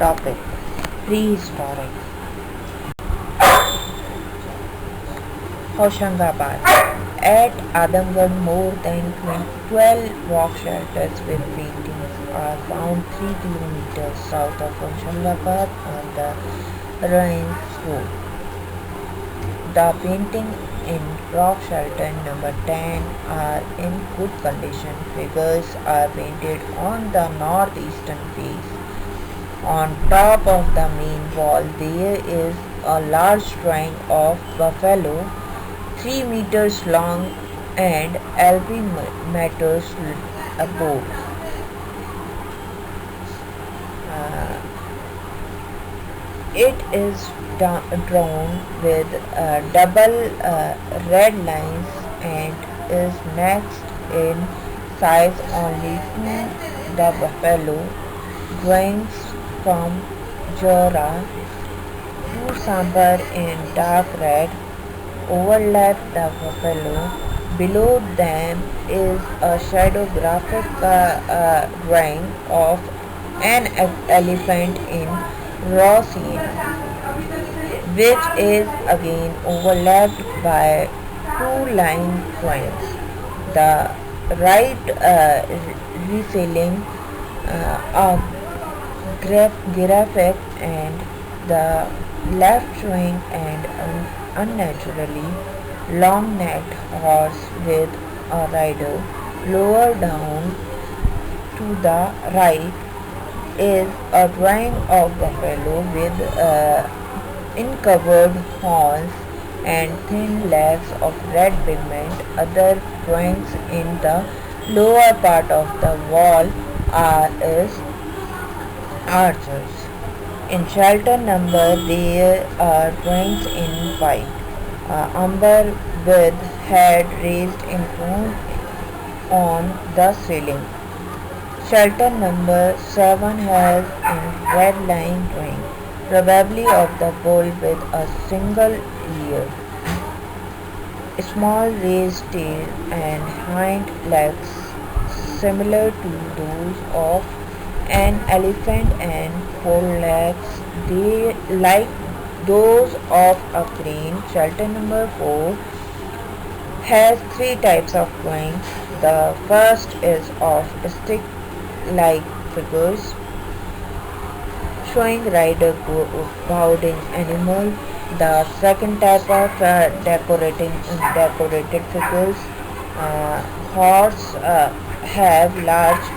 Topic: Prehistoric. Hoshangabad. At Adamgarh, more than 12 rock shelters with paintings are found 3 kilometers south of Hoshangabad on the Rains Road. The paintings in rock shelter number 10 are in good condition. Figures are painted on the northeastern face. On top of the main wall there is a large drawing of buffalo, 3 meters long and 11 meters broad. It is drawn with double red lines and is next in size only to the buffalo. Drawings from Jora to Sambar in dark red overlap the buffalo. Below them is a shadow graphic drawing of an elephant in raw scene, which is again overlapped by 2-line drawings. The right reselling a graphic and the left showing an unnaturally long-necked horse with a rider. Lower down to the right is a drawing of buffalo with uncovered horns and thin legs of red pigment. Other drawings in the lower part of the wall are archers. In shelter number there are drawings in white, umber with head raised in tone on the ceiling. Shelter number 7 has a red line drawing, probably of the bull with a single ear, small raised tail and hind legs similar to those of an elephant and forelegs they like those of a crane. Shelter number 4 has 3 types of drawings. The first is of stick-like figures showing rider bounding animal. The second type of decorated figures, horse have large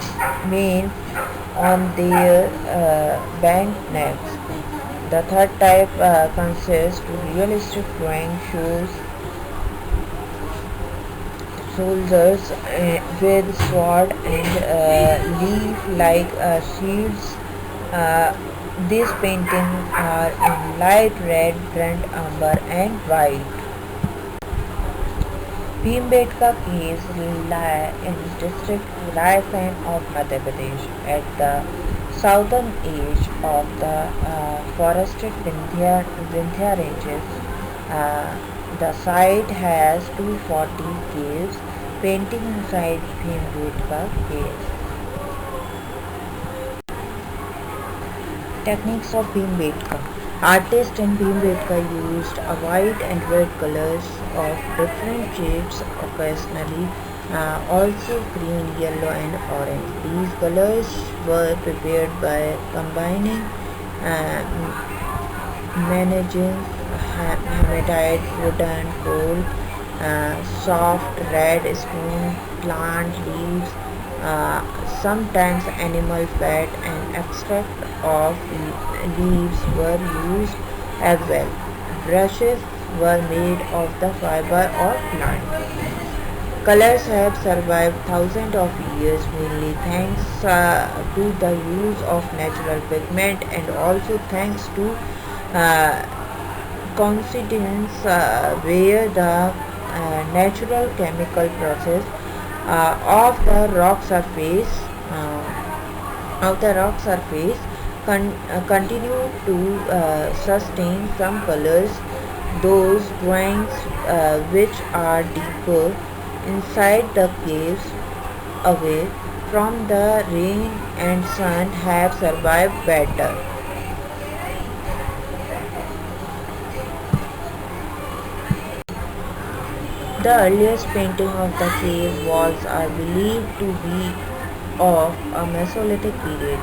manes on their bent necks. The third type consists of realistic drawing shows soldiers with sword and leaf-like shields. These paintings are in light red, burnt umber and white. Bhimbetka caves lie in district Raisan of Madhya Pradesh at the southern edge of the forested Vindhya ranges. The site has 240 caves. Painting inside Bhimbetka caves. Techniques of Bhimbetka. Artists in Bhimbetka used a white and red colors of different shades, occasionally also green, yellow and orange. These colors were prepared by combining managing hematite, wooden, coal, soft red stone, plant leaves, sometimes animal fat and extract of leaves were used as well. Brushes were made of the fiber or plant. Colors have survived thousands of years mainly thanks to the use of natural pigment and also thanks to coincidence where the natural chemical process of the rock surface continue to sustain some colors. Those drawings which are deeper inside the caves away from the rain and sun have survived better. The earliest painting of the cave walls are believed to be of a Mesolithic period.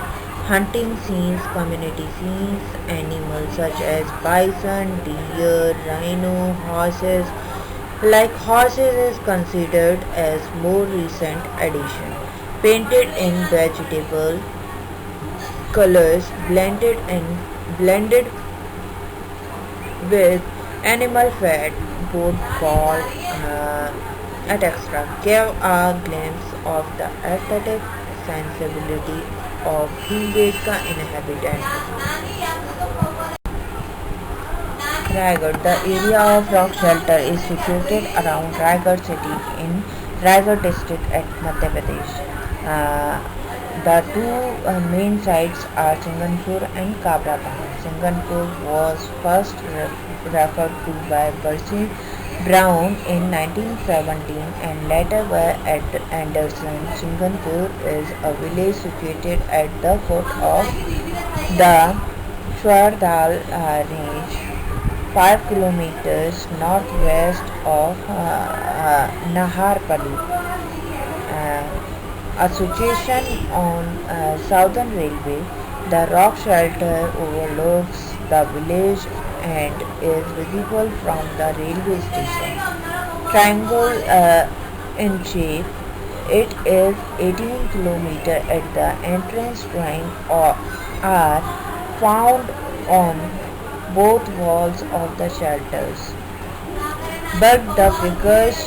Hunting scenes, community scenes, animals such as bison, deer, rhino, horses, like horses is considered as more recent addition. Painted in vegetable colors, blended with animal fat, would call at extra, gave a glimpse of the aesthetic sensibility of Bhimbetka inhabitants. Raigad. The area of rock shelter is situated around Raigad city in Raigad district at Madhya Pradesh. Uh, the two main sites are Singanpur and Kabra Pahar. Singanpur was first referred to by Percy Brown in 1917 and later by Ed Anderson. Singanpur is a village situated at the foot of the Chwardal range, 5 kilometers northwest of Naharpally. A situation on Southern Railway, the rock shelter overlooks the village and is visible from the railway station. Triangle in shape, it is 18 kilometers at the entrance drawing are found on both walls of the shelters, but the figures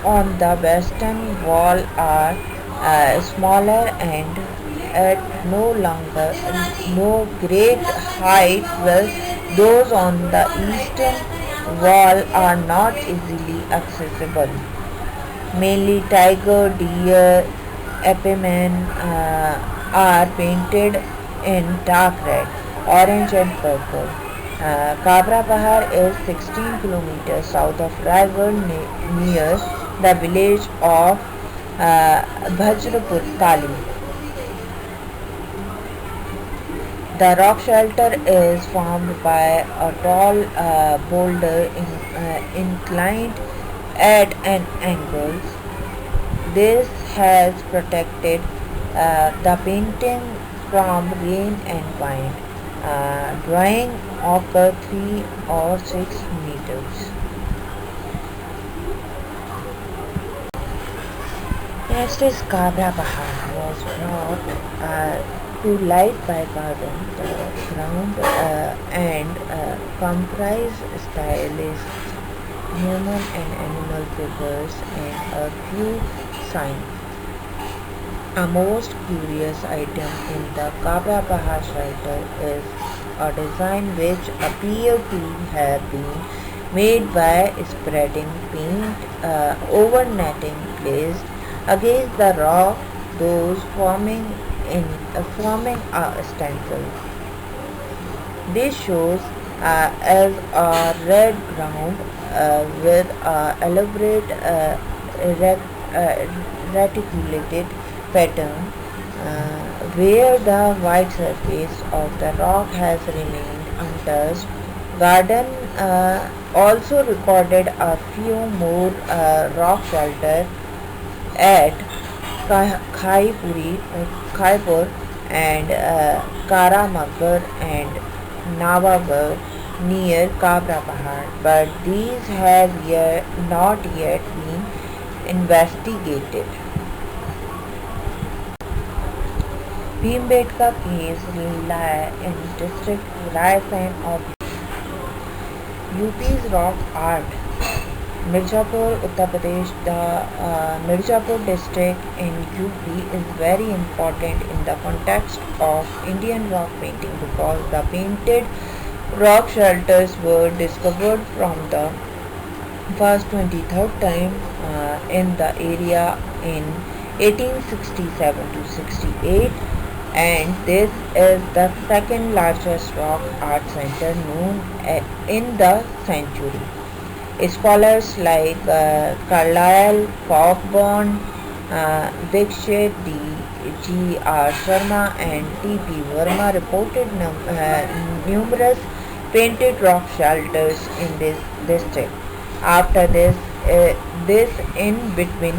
on the western wall are smaller and at no great height, while those on the eastern wall are not easily accessible. Mainly tiger, deer, apeman are painted in dark red, orange and purple. Kabra Pahar is 16 kilometers south of Raigad near the village of Bhajrapur Tali. The rock shelter is formed by a tall boulder inclined at an angle. This has protected the painting from rain and wind. Drawing occur 3 or 6 meters. Next is Kabra Bahar was brought to light by garden. The ground and comprise stylists, human and animal figures and a few signs. A most curious item in the Kabra Bahar shelter is a design which appears to have been made by spreading paint over netting placed against the rock, those forming a stencil. This shows as a red ground with elaborate reticulated pattern, where the white surface of the rock has remained untouched. Garden also recorded a few more rock shelters at Khaipur and Karamagar and Navagar near Kabra Pahar, but these have not yet been investigated. Bhimbetka caves lie in district Raisan of UP's rock art. Mirzapur, Uttar Pradesh. The Mirzapur district in UP is very important in the context of Indian rock painting because the painted rock shelters were discovered from the first 23rd time in the area in 1867 to 68, and this is the second largest rock art center known in the century. Scholars like Carlyle, Cockburn, Dixit, G.R. Sharma and T.P. Verma reported numerous painted rock shelters in this district. After this this in between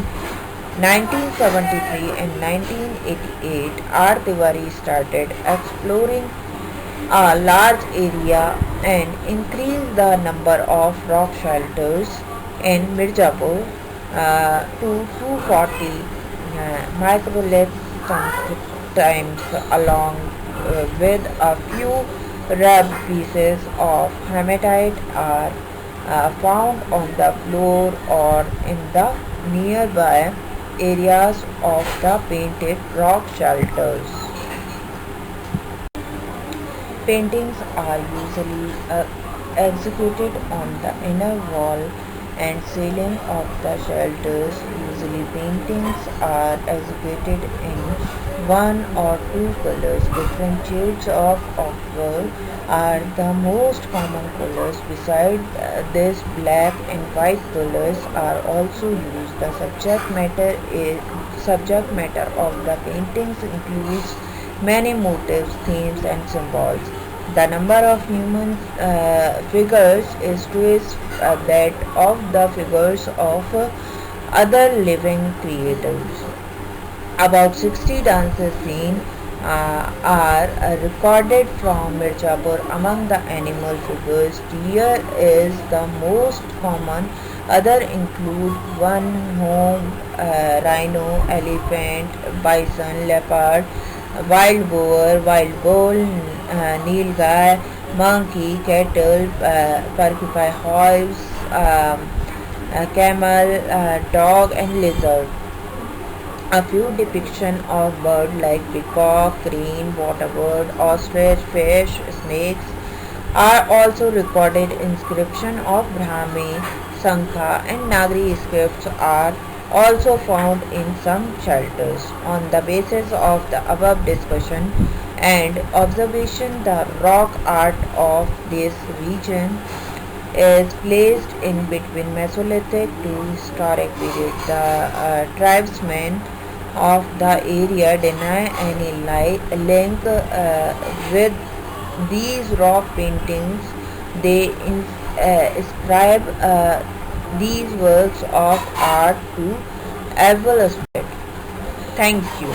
1973 and 1988, R. Tiwari started exploring a large area and increased the number of rock shelters in Mirzapur to 240 microliths, sometimes along with a few rubbed pieces of hematite are found on the floor or in the nearby areas of the painted rock shelters. Paintings are usually executed on the inner wall and ceiling of the shelters. Usually paintings are executed in one or two colors. Different shades of ochre are the most common colors. Besides this, black and white colors are also used. The subject matter of the paintings includes many motifs, themes, and symbols. The number of human figures is twice that of the figures of other living creatures. About 60 dances seen are recorded from Mirzapur. Among the animal figures, deer is the most common. Other include one home, rhino, elephant, bison, leopard, wild boar, wild bull, nilgai, monkey, cattle, porcupine, horse, camel, dog, and lizard. A few depictions of birds like peacock, crane, waterbird, ostrich, fish, snakes are also recorded. Inscriptions of Brahmi, Sankha, and Nagari scripts are also found in some shelters. On the basis of the above discussion and observation, the rock art of this region is placed in between Mesolithic to historic period. The tribesmen of the area deny any link with these rock paintings. They ascribe these works of art to evil spirit. Thank you.